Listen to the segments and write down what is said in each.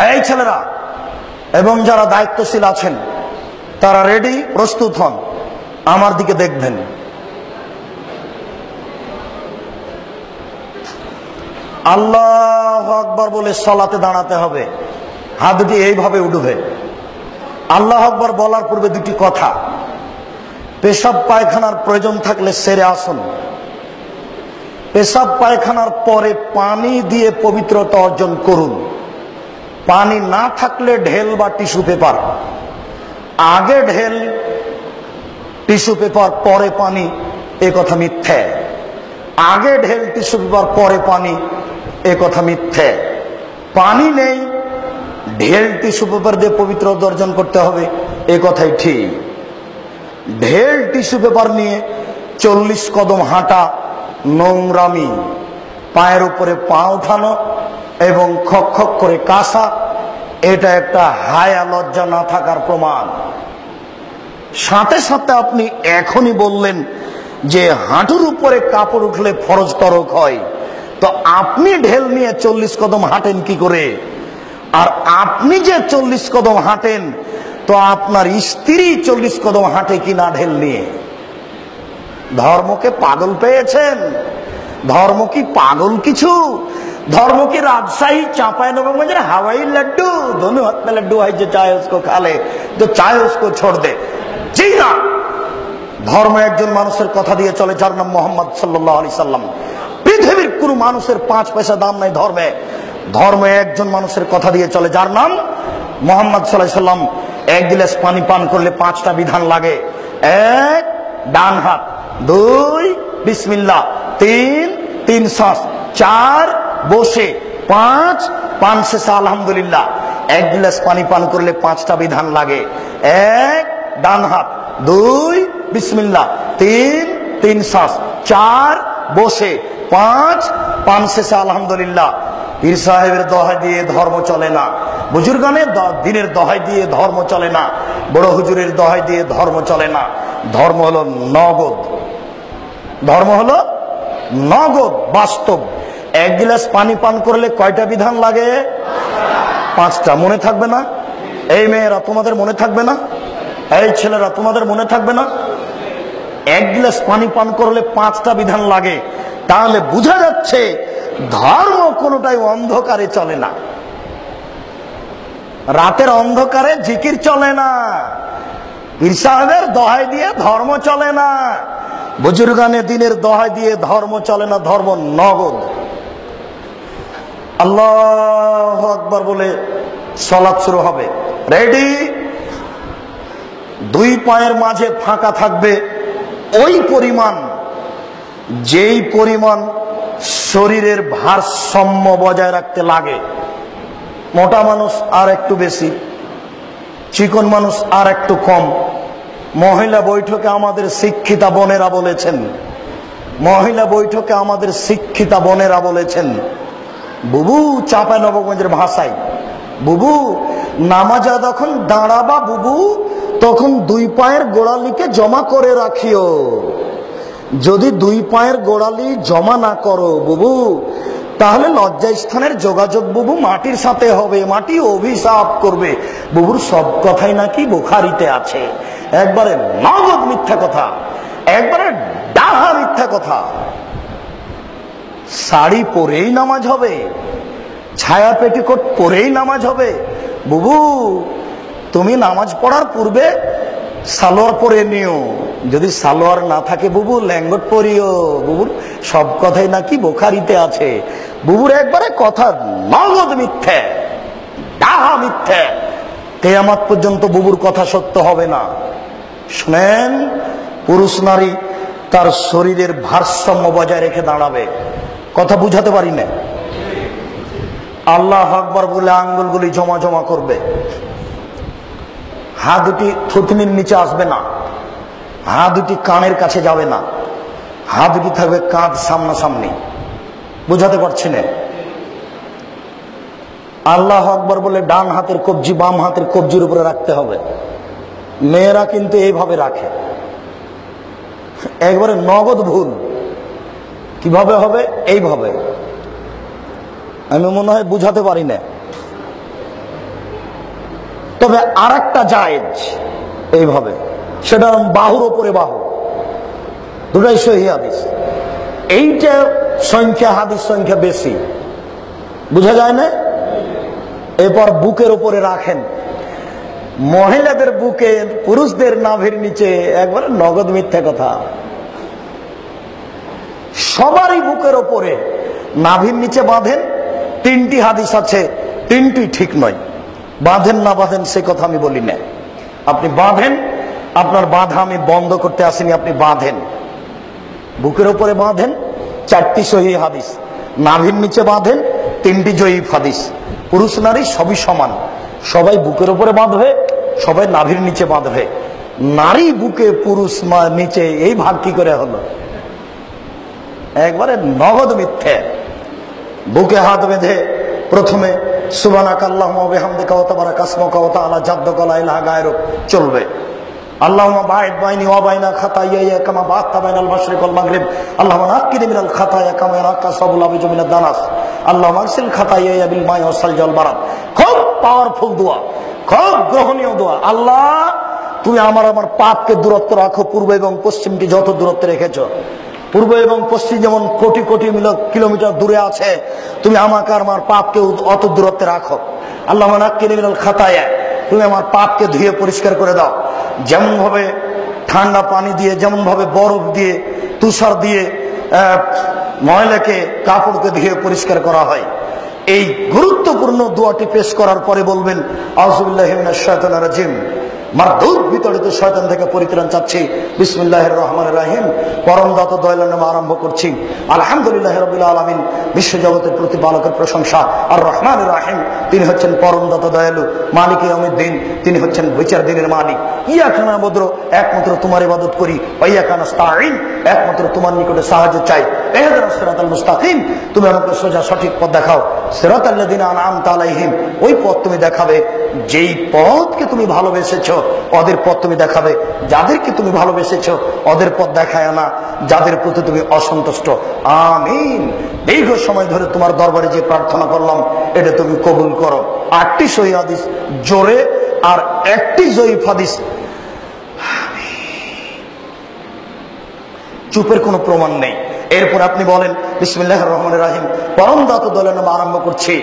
এই ছেলেরা এবং যারা দায়িত্বশীল আছেন তারা রেডি, প্রস্তুত হন, আমার দিকে দেখবেন। আল্লাহু আকবার বলে সালাতে দাঁড়াতে হবে। হাত দুটি এইভাবে উঠবে। আল্লাহু আকবার বলার পূর্বে দুটি কথা। পেশাব পায়খানার প্রয়োজন থাকলে সেরে আসুন। পেশাব পায়খানার পরে পানি দিয়ে পবিত্রতা অর্জন করুন। পানি না থাকলে ঢেল বা টিস্যু পেপার, আগে ঢেল টিস্যু পেপার পরে পানি, এ কথা মিথ্যে। আগে ঢেল টিস্যু পেপার পরে পানি, এ কথা মিথ্যে। পানি নেই, ঢেল টিস্যু পেপার দিয়ে পবিত্রতা অর্জন করতে হবে, এ কথাই ঠিক। ঢেল টিস্যু পেপার নিয়ে 40 কদম হাঁটা নোংরামি। পায়ের উপরে পা উঠানো এবং খক খক করে কাশা, এটা একটা হায়া লজ্জা না থাকার প্রমাণ। সাথে সাথে আপনি এখনই বললেন যে হাঁটুর উপরে কাপড় উঠলে ফরজ তরক হয়, তো আপনি ঢেল নিয়ে 40 কদম হাঁটেন কি করে? আর আপনি যে 40 কদম হাঁটেন, তো আপনার স্ত্রী 40 কদম হাঁটে কিনা ঢেল নিয়ে? ধর্মকে পাগল পেয়েছেন? ধর্ম কি পাগল কিছু? धर्म की राजशाही चांपानेर हवाई लड्डू, दोनों हाथ में लड्डू है, जो चाहे उसको खा ले, जो चाहे उसको छोड़ दे। जी ना, धर्म एकजन मानुषेर कथा दिए चले जार नाम मोहम्मद सल्लल्लाहु अलैहि वसल्लम। पृथिवीर कोनो मानुषेर 5 पैसा दाम नहीं धर्मे। धर्म एकजन मानुषेर कथा दिए चले जार नाम मोहम्मद सल्लल्लाहु अलैहि वसल्लम। एक गिलास पानी पान करले 5टा विधान लागे। 1 डान हाथ, 2 बिस्मिल्लाह, 3 श्वास, 4 বসে, 5 পান শেষে আলহামদুলিল্লাহ। 1 गिलास পানি পান করলে 5টা বিধান লাগে। 1 ডান হাত, 2 বিসমিল্লাহ, 3 শ্বাস, 4 বসে, 5 পান শেষে আলহামদুলিল্লাহ। পীর সাহেবের দোহাই দিয়ে ধর্ম চলে না, বুজুর্গানের দিনের দোহাই দিয়ে ধর্ম চলে না, বড় হুজুরের দোহাই দিয়ে ধর্ম চলে না। ধর্ম হলো নগদ, ধর্ম হলো নগদ, বাস্তব। 1 गिलास পানি পান করলে কয়টা বিধান লাগে? 5টা। মনে থাকবে না? এই মেয়েরা তোমাদের মনে থাকবে না? এই ছেলেরা তোমাদের মনে থাকবে না? 1 गिलास পানি পান করলে 5টা বিধান লাগে। তাহলে বোঝা যাচ্ছে ধর্ম কোনটাই অন্ধকারে চলে না। রাতের অন্ধকারে জিকির চলে না, পীর সাহেবের দোহাই দিয়ে ধর্ম চলে না, বুজুর্গানে দিনের দোহাই দিয়ে ধর্ম চলে না। ধর্ম নগদ। আল্লাহু আকবার বলে সালাত শুরু হবে। রেডি? 2 পায়ের মাঝে ফাঁকা থাকবে ওই পরিমাণ, যেই পরিমাণ শরীরের ভারসাম্য বজায় রাখতে লাগে। মোটা মানুষ আর একটু বেশি, চিকন মানুষ আর একটু কম। মহিলা বৈঠকে আমাদের শিক্ষিতা বোনেরা বলেছেন, মহিলা বৈঠকে আমাদের শিক্ষিতা বোনেরা বলেছেন, বুবু, চাঁপাইনবাবগঞ্জের ভাষায়, বুবু নামাজা যখন দাঁড়াবা বুবু, তখন 2 পায়ের গোড়ালিকে জমা করে রাখিও। যদি 2 পায়ের গোড়ালি জমা না করো বুবু, তাহলে লজ্জাস্থানের যোগাযোগ বুবু মাটির সাথে হবে, মাটি অভিশাপ করবে। বুবুর সব কথাই নাকি বুখারীতে আছে। একবারে নগদ মিথ্যা কথা, একবারে ডাহা মিথ্যা কথা। শাড়ি পরেই নামাজ হবে, ছায়া পেটিকোট পরেই নামাজ হবে। বুবু, তুমি নামাজ পড়ার পূর্বে সালোয়ার পরে নিও, যদি সালোয়ার না থাকে বুবু ল্যাঙ্গট পরিও। বুবুর সব কথাই নাকি বুখারীতে আছে। বুবুর একবারে কথা নগদ মিথ্যে, ডাহা মিথ্যে। কিয়ামত পর্যন্ত বুবুর কথা সত্য হবে না। শুনেন, পুরুষ নারী তার শরীরের ভারসাম্য বজায় রেখে দাঁড়াবে। কথা বুঝাতে পারি না? আল্লাহু আকবার বলে আঙ্গুলগুলি জমা জমা করবে। হাত দুটি থুতনির নিচে আসবে না, হাত দুটি কানের কাছে যাবে না, হাত দুটি থাকবে কাঁধ সামনাসামনি। বুঝাতে পারছি না? আল্লাহু আকবার বলে ডান হাতের কবজি বাম হাতের কবজির উপরে রাখতে হবে। মেয়েরা কিন্তু এইভাবে রাখে, একবারে নগদ ভুল। কিভাবে হবে? এইভাবে। আমি মনে হয় বুঝাতে পারি না। তবে আর একটা জায়েজ এইভাবে, সেটা বাহুর ওপরে বাহু, দুটাই সহিহ হাদিস। এইটা সংখ্যা, হাদিস সংখ্যা বেশি, বুঝা যায় না? এরপর বুকের উপরে রাখেন। মহিলাদের বুকে, পুরুষদের নাভির নিচে, একবারে নগদ মিথ্যা কথা। সবারই বুকের ওপরে নাভির নিচে বাঁধেন। তিনটি হাদিস আছে, তিনটি ঠিক নয়। বাঁধেন না বাঁধেন সে কথা আমি বলি না, আপনি বাঁধেন। আপনার বাঁধা আমি বন্ধ করতে আসিনি, আপনি বাঁধেন, বুকের ওপরে বাঁধেন। চারটি সহিহ হাদিস। নাভির নিচে বাঁধেন, তিনটি জয়ীফ হাদিস। পুরুষ নারী সবই সমান, সবাই বুকের উপরে বাঁধবে, সবাই নাভির নিচে বাঁধবে। নারী বুকে, পুরুষ নিচে, এই ভাগ কি করে হলো? একবারে নগদ মিথ্যে। বুকে হাত বেঁধে প্রথমে সুবহানাকাল্লাহুম্মা ওয়া বিহামদিকা ওয়া তাবারাকা ইসমুকা ওয়া তাআলা জাদ্দুকা লা ইলাহা গায়রুক চলবে। আল্লাহুম্মা বা'id বাইনি ওয়া বাইনা খাতায়ায়া কামা বা'আতা বাইনাল মাশরিক ওয়াল মাগরিব। আল্লাহুম্মা নাক্কিনি মিনাল খাতায়া কামা ইয়ানাক্কা সাবুল আবিজু মিনাদ দানাস। আল্লাহুম্মা আগসিল খাতায়ায়া বিল মাই ওয়াস সালজি ওয়াল বারাদ। খুব পাওয়ারফুল দোয়া, খুব গ্রহণীয় দোয়া। আল্লাহ, তুমি আমার পাপকে দূরত্ব রাখো, পূর্ব এবং পশ্চিমকে যত দূরত্বে রেখেছো। পূর্ব এবং পশ্চিম যেমন কোটি কোটি কিলোমিটার দূরে আছে, তুমি আমাকে আর আমার পাপকে অত দূরত্বে রাখো। আল্লাহুম্মা নাক্কিনি মিনাল খাতায়া, তুমি আমার পাপকে ধুয়ে পরিষ্কার করে দাও। যেমন ভাবে ঠান্ডা পানি দিয়ে, যেমন ভাবে বরফ দিয়ে, তুষার দিয়ে ময়লাকে, কাপড়কে ধুয়ে পরিষ্কার করা হয়। এই গুরুত্বপূর্ণ দোয়াটি পেশ করার পরে বলবেন আউযুবিল্লাহি মিনাশ শাইতানির রাজিম, মারদুদ বিতাড়িত শয়তান থেকে পরিত্রাণ চাচ্ছি। বিসমিল্লাহির রহমানির রহিম, পরম দাতা দয়ালুর নামে আরম্ভ করছি। আলহামদুলিল্লাহি রাব্বিল আলামিন, বিশ্বজগতের প্রতিপালকের প্রশংসা। আর রহমানির রহিম, তিনি হচ্ছেন পরম দাতা দয়ালু। মালিকে ইয়াউমিদ্দিন, তিনি হচ্ছেন বিচার দিনের মালিক। ইয়াকা না'বুদু, একমাত্র তোমার ইবাদত করি। ওয়া ইয়াকা নাস্তাঈন, একমাত্র তোমার নিকটে সাহায্য চাই। ইহদিনাস সিরাতাল মুস্তাকিম, তুমি আমাকে সোজা সঠিক পথ দেখাও। সিরাতাল লাযিনা আন'আমতা আলাইহিম, ওই পথ তুমি দেখাবে যেই পথকে তুমি ভালোবেসেছো, ওদের পথ তুমি দেখাবে। যাদেরকে তুমি ভালোবেসেছো ওদের পথ দেখায় না, যাদের প্রতি তুমি অসন্তুষ্ট। আমিন। দীর্ঘ সময় ধরে তোমার দরবারে যে প্রার্থনা করলাম, এটা তুমি কবুল করো। 8টি সহিহ হাদিস জোরে আর 1টি জয়ীফ হাদিস। চুপের কোনো প্রমাণ নেই। এরপর আপনি বলেন বিসমিল্লাহির রহমানির রহিম, পরম দাতা দয়ালুর নামে আরম্ভ করছি।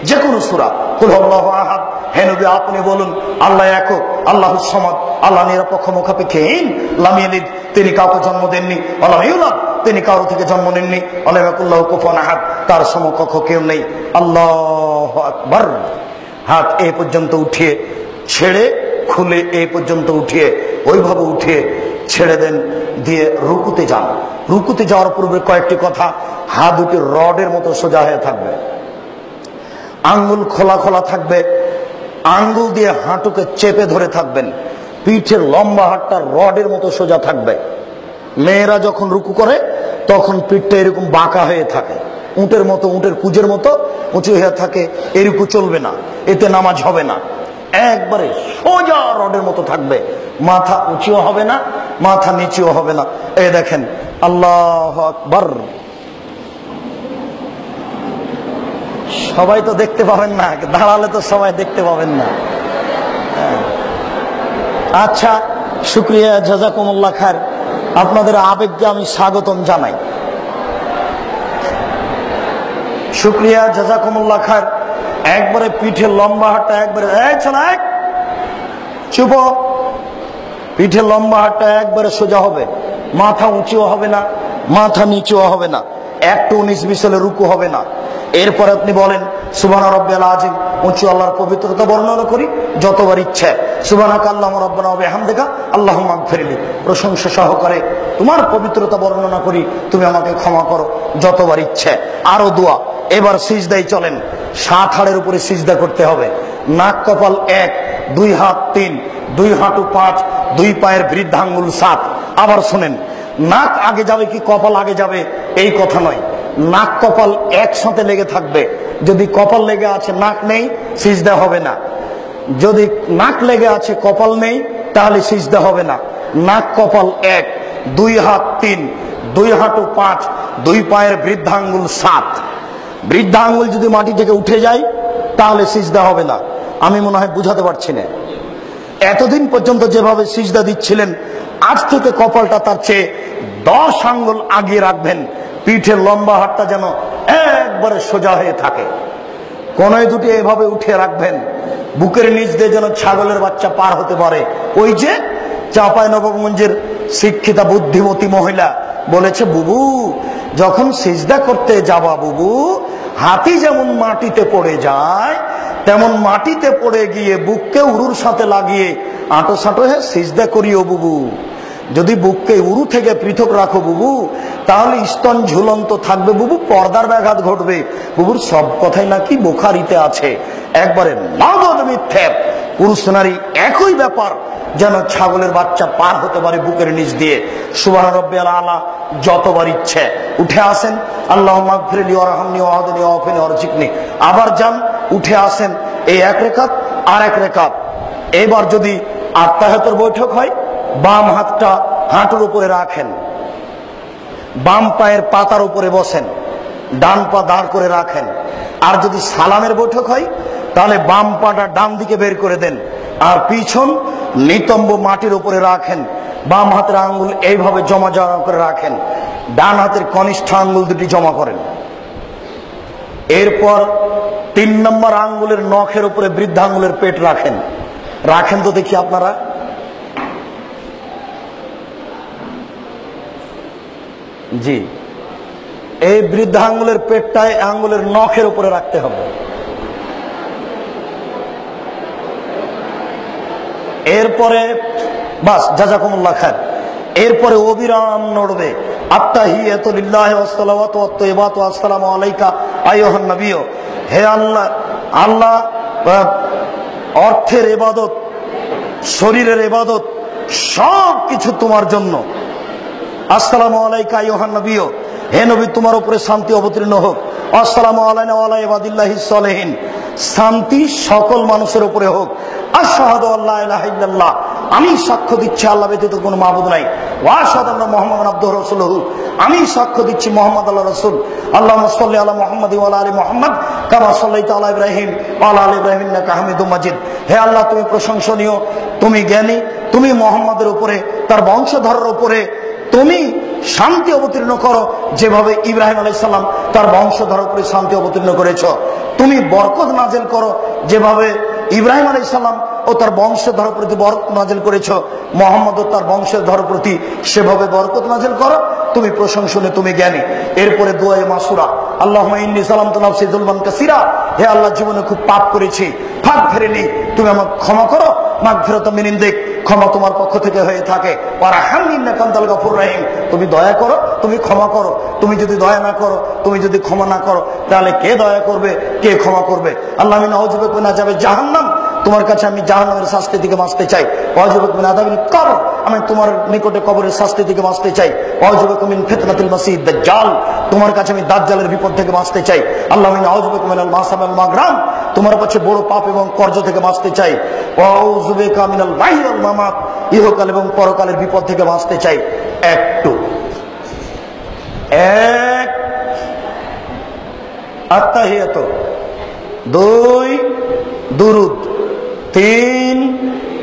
যে কোনো সূরা, কুল হুয়াল্লাহু আহাদ, হে নবী আপনি বলুন আল্লাহ একক, আল্লাহুস সামাদ, আল্লাহ নিরপেক্ষ মুখাপেক্ষীহীন, লাম ইয়ালিদ, তিনি কাউকে জন্ম দেননি, ওয়া লাম ইউলাদ, তিনি কারো থেকে জন্ম নেননি, ওয়া লাম ইয়াকুল লাহু কুফুয়ান আহাদ, তার সমকক্ষ কেউ নেই। আল্লাহু আকবার। হাত এই পর্যন্ত উঠিয়ে ছেড়ে, খুলে এই পর্যন্ত উঠিয়ে, ওইভাবে উঠিয়ে ছেড়ে দেন, দিয়ে রুকুতে যান। রুকুতে যাওয়ার পূর্বে কয়েকটি কথা। হাত দুটি রডের মতো সোজা হয়ে থাকবে, আঙ্গুল খোলা খোলা থাকবে, আঙ্গুল দিয়ে হাঁটুকে চেপে ধরে থাকবেন। পিঠের লম্বা হাতটা রডের মতো সোজা থাকবে। মেয়েরা যখন রুকু করে তখন পিঠটা এরকম বাঁকা হয়ে থাকে, উটের মতো, উটের কুজের মতো উঁচু হয়ে থাকে। এরকম চলবে না, এতে নামাজ হবে না। একবারে সোজা রডের মতো থাকবে, মাথা উঁচুও হবে না, মাথা নিচুও হবে না। এই দেখেন, আল্লাহু আকবার। সবাই তো দেখতে পাবেন না, দাঁড়ালে তো সবাই দেখতে পাবেন না। আচ্ছা, শুকরিয়া, জাযাকুমুল্লাহ খায়ের। আপনাদের আবেগকে আমি স্বাগতম জানাই। শুকরিয়া, জাযাকুমুল্লাহ খায়ের। একবারে পিঠের লম্বা হাতটা একবারে, চুপ। পিঠের লম্বা হাতটা একবারে সোজা হবে, মাথা উঁচুও হবে না, মাথা নিচুও হবে না, একটু 19-20 হলে রুকু হবে না। এরপর আপনি বলেন সুবহানা রাব্বিয়াল আযীম, উঁচু আল্লাহর পবিত্রতা বর্ণনা করি যতবার ইচ্ছে। সুবহানাকা আল্লাহুম্মা রাব্বানা ওয়া বিহামদিকা আল্লাহুম্মা আগফিরলি, প্রশংসা সহকারে তোমার পবিত্রতা বর্ণনা করি, তুমি আমাকে ক্ষমা করো যতবার ইচ্ছে। আরো দোয়া। এবার সিজদায় চলেন। 7 হাড়ের উপরে সিজদা করতে হবে। নাক কপাল 1, 2 হাত 3, 2 হাঁটু 5, 2 পায়ের বৃদ্ধাঙ্গুল 7। আবার শুনেন, নাক আগে যাবে কি কপাল আগে যাবে এই কথা নয়, নাক কপাল একসাথে লেগে থাকবে। যদি কপাল লেগে আছে নাক নেই, সিজদা হবে না। যদি নাক লেগে আছে কপাল নেই, তাহলে সিজদা হবে না। নাক কপাল 1, 2 হাত 3, 2 হাঁটু 5, 2 পায়ের বৃদ্ধাঙ্গুল 7। বৃদ্ধাঙ্গুল যদি মাটি থেকে উঠে যায় তাহলে সিজদা হবে না। আমি মনে হয় বুঝাতে পারছি না। এতদিন পর্যন্ত যেভাবে সিজদা দিচ্ছিলেন, আজ থেকে কপালটা তার চেয়ে 10 আঙ্গুল আগিয়ে রাখবেন, পিঠের লম্বা হাতটা যেন একবারে সোজা হয়ে থাকে, কোনয় দুটি এভাবে উঠিয়ে রাখবেন, বুকের নিচ দিয়ে যেন ছাগলের বাচ্চা পার হতে পারে। ওই যে চাঁপাইনবাবগঞ্জের শিক্ষিতা বুদ্ধিমতী মহিলা বলেছে, বুবু যখন সিজদা করতে যাবা বুবু, হাতি যেমন মাটিতে পড়ে যায় তেমন মাটিতে পড়ে গিয়ে বুককে উরুর সাথে লাগিয়ে আঁটো সাঁটো হয়ে সিজদা করিও বুবু। যদি বুককে উরু থেকে পৃথক রাখো বুবু, তাহলে স্তন ঝুলন্ত থাকবে বুবু, পর্দার ব্যাঘাত ঘটবে বুবুর। সব কথাই নাকি বুখারীতে আছে, একবারে নগদ মিথ্যে। পুরুষ নারী একই ব্যাপার, যেন ছাগলের বাচ্চা পার হতে পারে বুকের নিচ দিয়ে। সুবহান রাব্বিয়াল আলা যতবার ইচ্ছে উঠে আসেন, আল্লাহুম্মা গফিরলি ওয়ারহামনি ওয়াহদিনি ওয়াফিনি ওয়ারজিকনি। আবার যান, উঠে আসেন, এই এক রেখাত আর এক রেখাত। এবার যদি আত্তাহিয়াতের বৈঠক হয়, বাম হাতটা হাঁটুর উপরে রাখেন, বাম পায়ের পাতার উপরে বসেন, ডান পা দাঁড় করে রাখেন। আর যদি সালামের বৈঠক হয়, তাহলে বাম পাটা ডান দিকে বের করে দেন, আর পিছন নিতম্ব মাটির উপরে রাখেন। বাম হাতের আঙ্গুল এইভাবে জমা জমা করে রাখেন, ডান হাতের কনিষ্ঠ আঙ্গুল দুটি জমা করেন। এরপর 3 নম্বর আঙ্গুলের নখের উপরে বৃদ্ধাঙ্গুলের পেট রাখেন। রাখেন তো দেখি আপনারা। জি, এই বৃদ্ধাঙ্গুলের পেটটায় আঙ্গুলের নখের উপরে রাখতে হবে। এরপরে বাস, জাযাকুমুল্লাহ খায়র। এরপরে অবিরাম নড়বে, আত্তাহিয়াতু লিল্লাহি ওয়াস সালাওয়াতু ওয়াত তাইয়্যিবাতু আসসালামু আলাইকা আইয়ুহান নবী। হে আল্লাহ, আল্লাহ অর্থের ইবাদত, শরীরের ইবাদত সব কিছু তোমার জন্য। আসসালামু আলাইকা আইয়ুহান নবী, হে নবী তোমার উপরে শান্তি অবতীর্ণ হোক। আসসালামু আলাইনা ওয়া আলা ইবাদিল্লাহিস সালিহিন, শান্তি সকল মানুষের উপরে হোক। আশহাদু আল্লা ইলাহা ইল্লাল্লাহ, আমি সাক্ষ্য দিচ্ছি আল্লাহ ব্যতীত কোনো মাবুদ নাই। ওয়া আশহাদু আন্না মুহাম্মাদান আবদুহু ওয়া রাসূলুহু, আমি সাক্ষ্য দিচ্ছি মুহাম্মদ আল্লাহর রাসূল। আল্লাহুম্মা সাল্লি আলা মুহাম্মাদ ওয়া আলা আলি মুহাম্মাদ কামা সাল্লাইতা আলা ইব্রাহিম ওয়া আলা আলি ইব্রাহিম ইন্নাকা হামিদুম মাজিদ। হে আল্লাহ, তুমি প্রশংসনীয়, তুমি জ্ঞানী, তুমি মুহাম্মাদের উপরে, তার বংশধরের উপরে তুমি শান্তি অবতীর্ণ করো, যেভাবে ইব্রাহিম আলাইহিস সালাম তার বংশধরের উপরে শান্তি অবতীর্ণ করেছো। তুমি বরকত নাজিল করো, যেভাবে ইব্রাহিম আলাইহিস সালাম ও তার বংশধর প্রতি বরকত নাজিল করেছো, মুহাম্মদ ও তার বংশধর প্রতি সেভাবে বরকত নাজিল করো। তুমি প্রশংসনীয়, তুমি জ্ঞানী। এরপরে দুআয়ে মাসুরা, আল্লাহুম্মা ইন্নী যালামতু নাফসি যুলমান কাসীরা, হে আল্লাহ জীবনে খুব পাপ করেছি, ফাগফিরলি, তুমি আমাকে ক্ষমা করো। মাগফিরাতাম মিন ইনদিক, ক্ষমা তোমার পক্ষ থেকে হয়ে থাকে। ওয়ারহামনি ইন্নাকা আনতাল গফুরুর রহিম, তুমি দয়া করো, তুমি ক্ষমা করো। তুমি যদি দয়া না করো, তুমি যদি ক্ষমা না করো, তাহলে কে দয়া করবে, কে ক্ষমা করবে? আল্লাহ আমি নাউযু বিকা মিন আযাবি জাহান্নাম, তোমার কাছে আমি জাহান্নামের শাস্তি থেকে বাঁচতে চাই। ওয়াউযু বিকা মিন আযাবিল কবর, আমি তোমার নিকটে কবরের শাস্তি থেকে বাঁচতে চাই। ওয়াউযু বিকা মিন ফিতনাতিল মাসিহিদ দাজ্জাল, তোমার কাছে আমি দাজ্জালের বিপদ থেকে বাঁচতে চাই। আল্লাহ আমি নাউযু বিকা মিনাল মাসাম ওয়াল মাগরাম, তোমার কাছে বড় পাপ এবং কর্জ থেকে বাঁচতে চাই। ওয়াউযু বিকা মিনাল মাহি ওয়াল মামাত, ইহকাল এবং পরকালের বিপদ থেকে বাঁচতে চাই। একটু এক আত্তাহিয়াতু, 2 দুরুদ, 3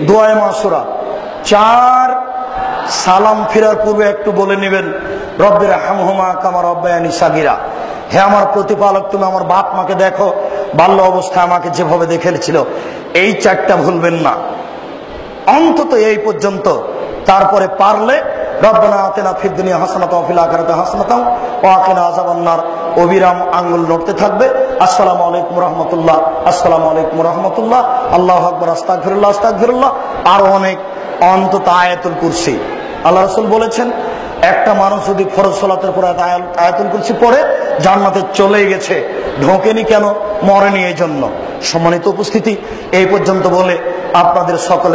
দুআয়ে মাসুরা, 4 সালাম ফিরার পূর্বে একটু বলে নেবেন, রব্বিরহামহুমা কামা রাব্বায়ানি সাগীরা। হে আমার প্রতিপালক, তুমি আমার বাপ মাকে দেখো, বাল্য অবস্থায় আমাকে যেভাবে দেখেছিল। এই 4টা ভুলবেন না, অন্তত এই পর্যন্ত। তারপরে পারলে রব্বানা আতিনা ফিদ দুনিয়া হাসানাতাও ওয়া ফিল আখিরাতি হাসানাতাও ওয়া কিনা আযাবান নার, অবিরাম আঙ্গুল নড়তে থাকবে। আসসালামু আলাইকুম রাহমাতুল্লাহ, আসসালামু আলাইকুম রাহমাতুল্লাহ, আল্লাহু আকবার, আস্তাগফিরুল্লাহ, আস্তাগফিরুল্লাহ। আর অনেক, অন্তত আয়াতুল কুরসি। আল্লাহ রাসূল বলেছেন, একটা মানুষ যদি ফরজ সালাতের পর আয়াতুল কুরসি পড়ে, জান্নাতে চলে গেছে। ঢোকেনি কেন? মরেনি এই জন্য। সম্মানিত উপস্থিতি, এই পর্যন্ত বলে আপনাদের সকলে